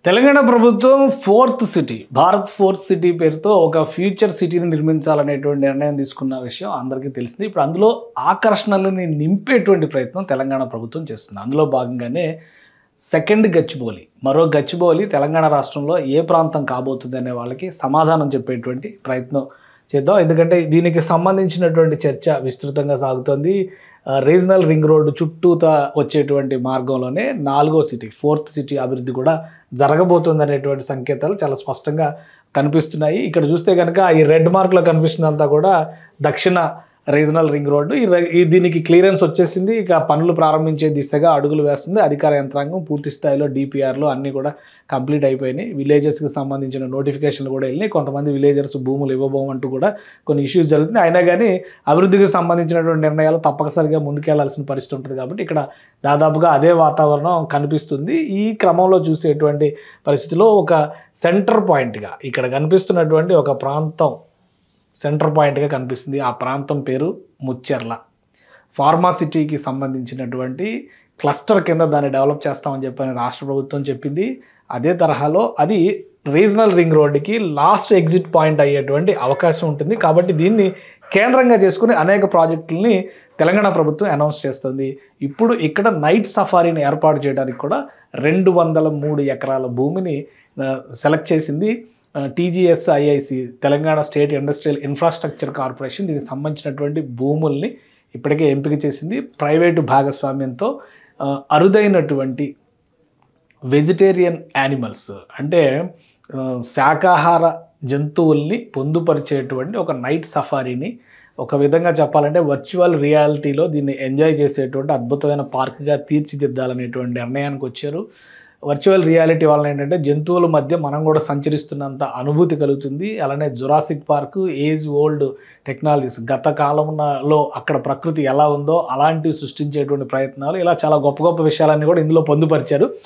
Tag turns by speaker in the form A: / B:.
A: తెలంగాణ ప్రభుత్వం fourth city Bharat fourth city పేరుతో ఒక ఫ్యూచర్ సిటీని నిర్మించాలనేటువంటి నిర్ణయం తీసుకున్న విషయం అందరికీ తెలిసింది. ఇప్పుడు అందులో ఆకర్షణలని నింపేటువంటి ప్రయత్నం తెలంగాణ ప్రభుత్వం చేస్తుంది. అందులో భాగంగానే సెకండ్ గచ్చిబౌలి, మరో గచ్చిబౌలి తెలంగాణ రాష్ట్రంలో ఏ ప్రాంతం కాబోతుంది అనే వాళ్ళకి సమాధానం చెప్పేటువంటి ప్రయత్నం చేద్దాం. ఎందుకంటే దీనికి సంబంధించినటువంటి చర్చ విస్తృతంగా సాగుతోంది. రీజనల్ రింగ్ రోడ్డు చుట్టూతా వచ్చేటువంటి మార్గంలోనే 4వ సిటీ, ఫోర్త్ సిటీ అభివృద్ధి కూడా జరగబోతుంది అనేటువంటి సంకేతాలు చాలా స్పష్టంగా కనిపిస్తున్నాయి. ఇక్కడ చూస్తే కనుక ఈ రెడ్ మార్క్లో కనిపిస్తుందంతా కూడా దక్షిణ రీజనల్ రింగ్ రోడ్డు. దీనికి క్లియరెన్స్ వచ్చేసింది. ఇక పనులు ప్రారంభించే దిశగా అడుగులు వేస్తుంది అధికార యంత్రాంగం. పూర్తి స్థాయిలో డిపిఆర్లు అన్నీ కూడా కంప్లీట్ అయిపోయినాయి. విలేజెస్కి సంబంధించిన నోటిఫికేషన్లు కూడా వెళ్ళినాయి. కొంతమంది విలేజర్స్ భూములు ఇవ్వబోమంటూ కూడా కొన్ని ఇష్యూస్ జరుగుతున్నాయి. అయినా కానీ అభివృద్ధికి సంబంధించినటువంటి నిర్ణయాలు తప్పనిసరిగా ముందుకెళ్లాల్సిన పరిస్థితి ఉంటుంది. కాబట్టి ఇక్కడ దాదాపుగా అదే వాతావరణం కనిపిస్తుంది. ఈ క్రమంలో చూసేటువంటి పరిస్థితిలో ఒక సెంటర్ పాయింట్గా ఇక్కడ కనిపిస్తున్నటువంటి ఒక ప్రాంతం సెంటర్ పాయింట్గా కనిపిస్తుంది. ఆ ప్రాంతం పేరు ముచ్చెర్ల. ఫార్మాసిటీకి సంబంధించినటువంటి క్లస్టర్ కింద దాన్ని డెవలప్ చేస్తామని చెప్పని రాష్ట్ర ప్రభుత్వం చెప్పింది. అదే తరహాలో అది రీజనల్ రింగ్ రోడ్డుకి లాస్ట్ ఎగ్జిట్ పాయింట్ అయ్యేటువంటి అవకాశం ఉంటుంది. కాబట్టి దీన్ని కేంద్రంగా చేసుకుని అనేక ప్రాజెక్టులని తెలంగాణ ప్రభుత్వం అనౌన్స్ చేస్తుంది. ఇప్పుడు ఇక్కడ నైట్ సఫారీని ఏర్పాటు చేయడానికి కూడా 203 ఎకరాల భూమిని సెలెక్ట్ చేసింది TGSIIC, Telangana state industrial infrastructure corporation. దీనికి సంబంధించినటువంటి భూముల్ని ఇప్పటికే ఎంపిక చేసింది. ప్రైవేటు భాగస్వామ్యంతో అరుదైనటువంటి వెజిటేరియన్ యానిమల్స్ అంటే శాకాహార జంతువుల్ని పొందుపరిచేటువంటి ఒక నైట్ సఫారీని, ఒక విధంగా చెప్పాలంటే వర్చువల్ రియాలిటీలో దీన్ని ఎంజాయ్ చేసేటువంటి అద్భుతమైన పార్క్గా తీర్చిదిద్దాలనేటువంటి నిర్ణయానికి వచ్చారు. వర్చువల్ రియాలిటీ వలన ఏంటంటే జంతువుల మధ్య మనం కూడా సంచరిస్తున్నంత అనుభూతి కలుగుతుంది. అలానే Jurassic park, age old technologies, గత కాలంలో అక్కడ ప్రకృతి ఎలా ఉందో అలాంటివి సృష్టించేటువంటి ప్రయత్నాలు, ఇలా చాలా గొప్ప గొప్ప విషయాలన్నీ కూడా ఇందులో పొందుపరిచారు.